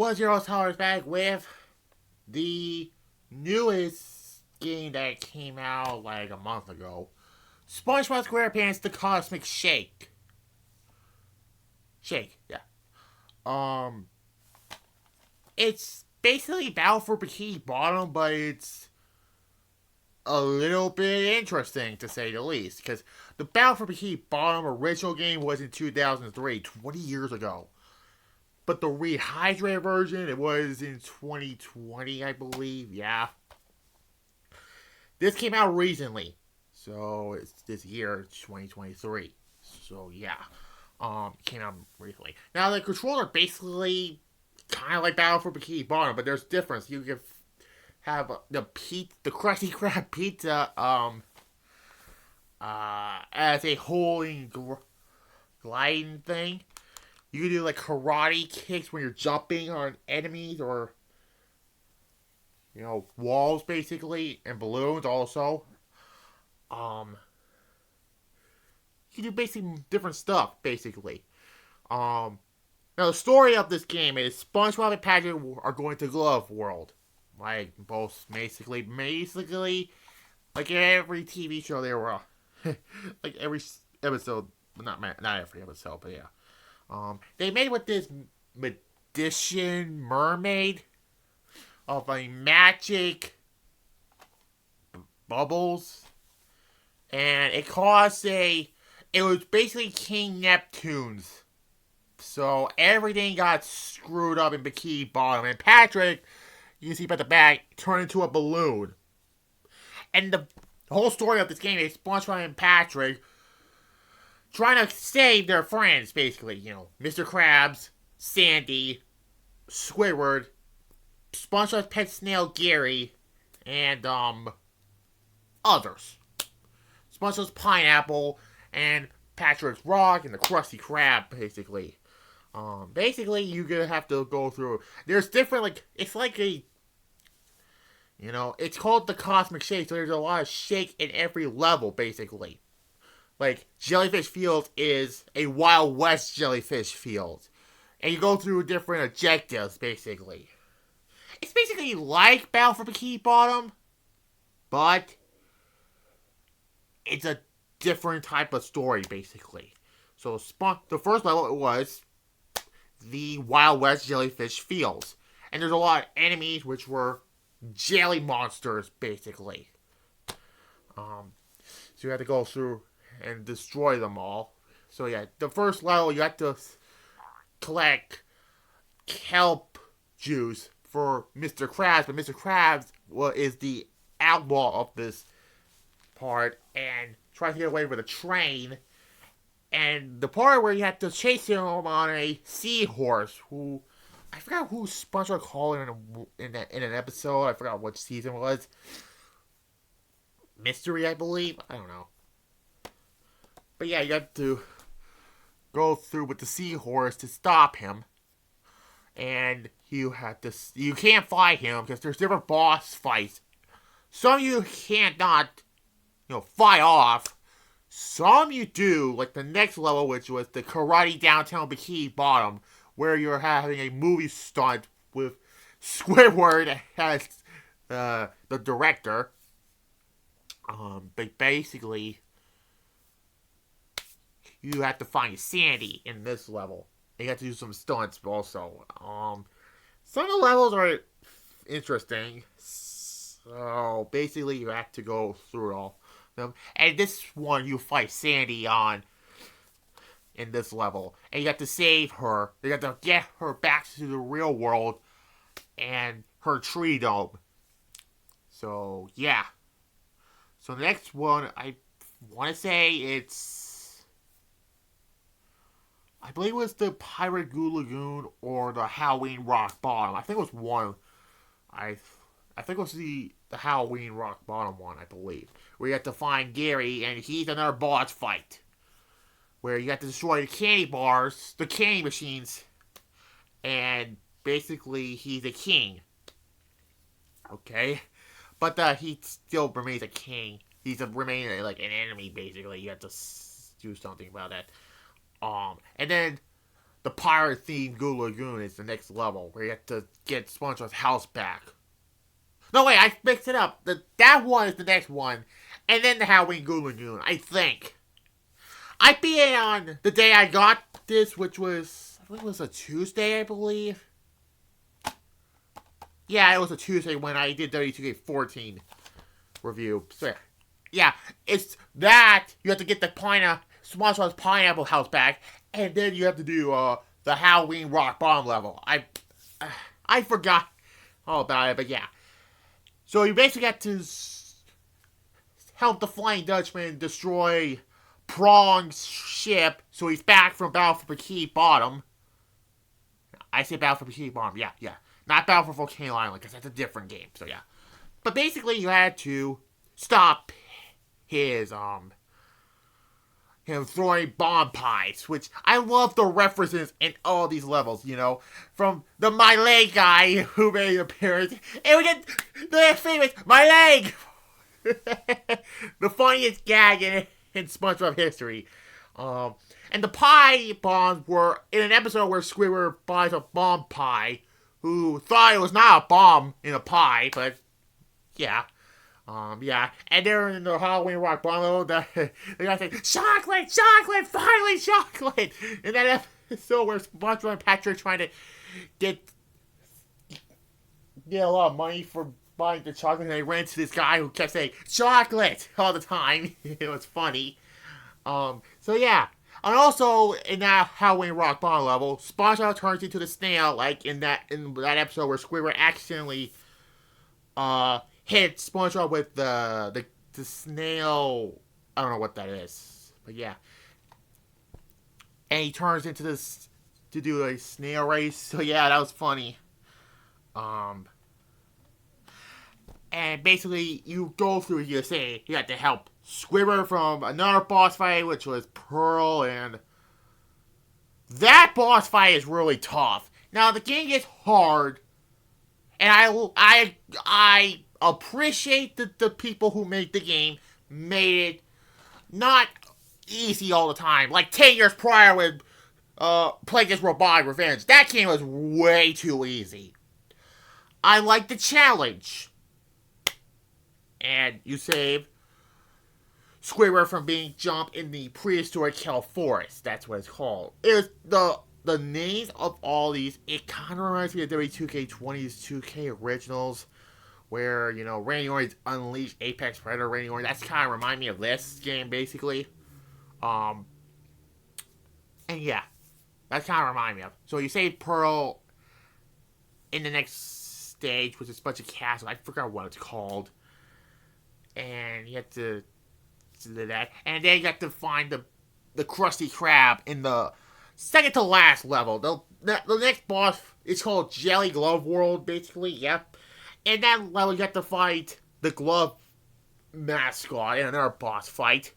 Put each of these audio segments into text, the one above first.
$1 back with the newest game that came out like a month ago. SpongeBob SquarePants: The Cosmic Shake. Yeah. Um, it's basically Battle for Bikini Bottom, but it's a little bit interesting to say the least. Because the Battle for Bikini Bottom original game was in 2003, 20 years ago. But the rehydrated version, it was in 2020, I believe. Yeah. This came out recently. So it's this year, 2023. So yeah. Came out recently. Now the controller basically kind of like Battle for Bikini Bottom, but there's difference. You can have the Krusty Krab pizza as a holding gliding thing. You can do like karate kicks when you're jumping on enemies or walls basically, and balloons also. Um you can do basically different stuff basically. Now the story of this game is SpongeBob and Patrick are going to Glove World. Like both basically like every TV show they were like every episode, not every episode, but yeah. They made with this magician mermaid of a magic bubbles, and it caused it was basically King Neptune's. So everything got screwed up in Bikini Bottom, and Patrick, you can see by the back, turned into a balloon. And the whole story of this game is SpongeBob and Patrick trying to save their friends, basically. Mr. Krabs, Sandy, Squidward, SpongeBob's pet snail Gary, and others. SpongeBob's pineapple and Patrick's rock and the Krusty Krab, basically. Basically, you're gonna have to go through. There's different, it's like it's called the Cosmic Shake, so there's a lot of shake in every level, basically. Like, Jellyfish Field is a Wild West Jellyfish Field. And you go through different objectives, basically. It's basically like Battle for Bikini Bottom, but it's a different type of story, basically. So, the first level was the Wild West Jellyfish Fields. And there's a lot of enemies, which were jelly monsters, basically. So you have to go through and destroy them all. So yeah, the first level you have to collect kelp juice for Mr. Krabs, but Mr. Krabs is the outlaw of this part and tries to get away with a train. And the part where you have to chase him on a seahorse, who I forgot who SpongeBob called in an episode. I forgot what season it was. Mystery, I believe. I don't know. But yeah, you have to go through with the seahorse to stop him. And you can't fight him because there's different boss fights. Some you can't not, fight off. Some you do, like the next level, which was the Karate Downtown Bikini Bottom, where you're having a movie stunt with Squidward as the director. But basically, you have to find Sandy in this level. And you have to do some stunts also. Some of the levels are interesting. So basically, you have to go through all them. And this one, you fight Sandy on in this level. And you have to save her. You have to get her back to the real world and her tree dome. So, yeah. So the next one, I want to say I believe it was the Pirate Goo Lagoon or the Halloween Rock Bottom. I think it was one. I think it was the Halloween Rock Bottom one, I believe. Where you have to find Gary, and he's another boss fight. Where you have to destroy the candy bars, the candy machines, and basically he's a king. Okay? But he still remains a king. He's remaining an enemy, basically. You have to do something about that. And then the pirate-themed Goo Lagoon is the next level, where you have to get SpongeBob's house back. No, wait, I mixed it up. That one is the next one, and then the Halloween Goo Lagoon, I think. I beat it on the day I got this, which was, I believe it was a Tuesday, I believe. Yeah, it was a Tuesday when I did W2K14 review. So, yeah, it's that, you have to get the SpongeBob's Pineapple House back, and then you have to do the Halloween Rock Bottom level. I forgot all about it, but yeah. So you basically have to help the Flying Dutchman destroy Prong's ship, so he's back from Battle for Bikini Bottom. I say Battle for Bikini Bottom, yeah. Not Battle for Volcano Island, because that's a different game, so yeah. But basically, you had to stop his, him throwing bomb pies, which I love the references in all these levels, you know? From the My Leg guy who made an appearance, and we get the famous My Leg! The funniest gag in SpongeBob history. And the pie bombs were in an episode where Squidward buys a bomb pie, who thought it was not a bomb in a pie, but yeah. Yeah. And they're in the Halloween Rock Bottom, the guy said, chocolate, finally chocolate! In that episode where SpongeBob and Patrick trying to get a lot of money for buying the chocolate, and they ran to this guy who kept saying, chocolate! All the time. It was funny. So yeah. And also, in that Halloween Rock Bottom level, SpongeBob turns into the snail, like in that episode where Squidward accidentally hit SpongeBob with the snail. I don't know what that is, but yeah. And he turns into this to do a snail race. So yeah, that was funny. And basically, you go through here saying you have to help Squidward from another boss fight, which was Pearl, and that boss fight is really tough. Now, the game gets hard, and I appreciate that the people who made the game made it not easy all the time. Like 10 years prior with Plagueis Robotic Revenge. That game was way too easy. I like the challenge. And you save Squidward from being jumped in the prehistoric Kelp Forest. That's what it's called. It's the names of all these, it kind of reminds me of W2K20's 2K Originals, where, you know, Randy Orton's Unleashed Apex Predator Randy Orton. That's kind of remind me of this game, basically. And yeah, that's kind of remind me of. So you save Pearl in the next stage, which is a bunch of castles. I forgot what it's called. And you have to do that. And then you have to find the Krusty Krab in the second to last level. The next boss, it's called Jelly Glove World, basically, yep. And that level, you have to fight the glove mascot in another boss fight.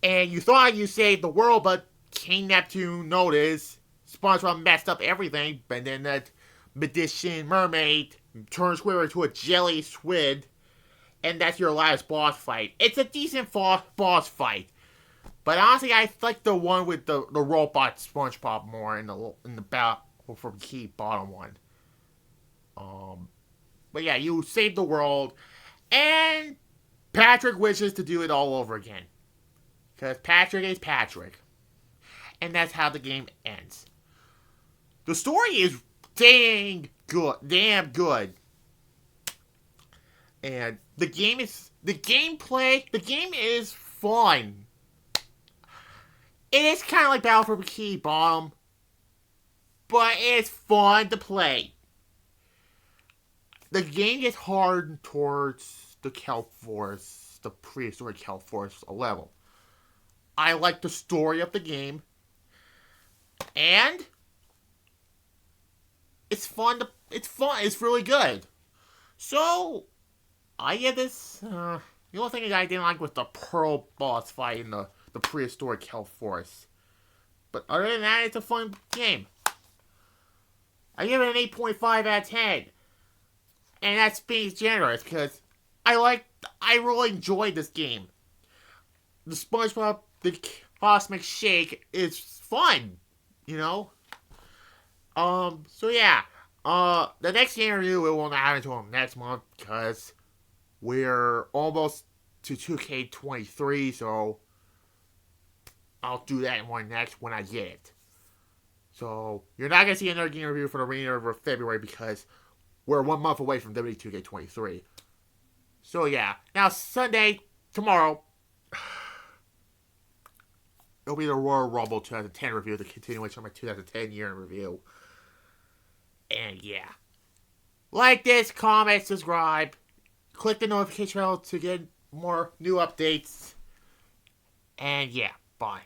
And you thought you saved the world, but King Neptune noticed SpongeBob messed up everything. But then that magician mermaid turns Squidward into a jelly squid. And that's your last boss fight. It's a decent boss fight. But honestly, I like the one with the robot SpongeBob more in the Battle for Bikini Bottom one. But yeah, you save the world. And Patrick wishes to do it all over again. Because Patrick is Patrick. And that's how the game ends. The story is damn good. And the game is fun. It is kind of like Battle for Bikini Bottom, but it's fun to play. The game gets hard towards the Kelp Forest, the prehistoric Kelp Forest level. I like the story of the game, and it's fun. It's really good. So I give this, the only thing I didn't like was the Pearl boss fight in the prehistoric Kelp Forest. But other than that, it's a fun game. I give it an 8.5 out of 10. And that's being generous, because I really enjoyed this game. The SpongeBob, the Cosmic Shake is fun, you know? So yeah. The next interview we won't have until next month because we're almost to 2K23, so I'll do that one next when I get it. So you're not gonna see another game review for the remainder of February because we're 1 month away from W2K23. So yeah, now Sunday tomorrow it'll be the Royal Rumble 2010 review, the continuation of my 2010 year in review. And yeah, like this, comment, subscribe, click the notification bell to get more new updates. And yeah, bye.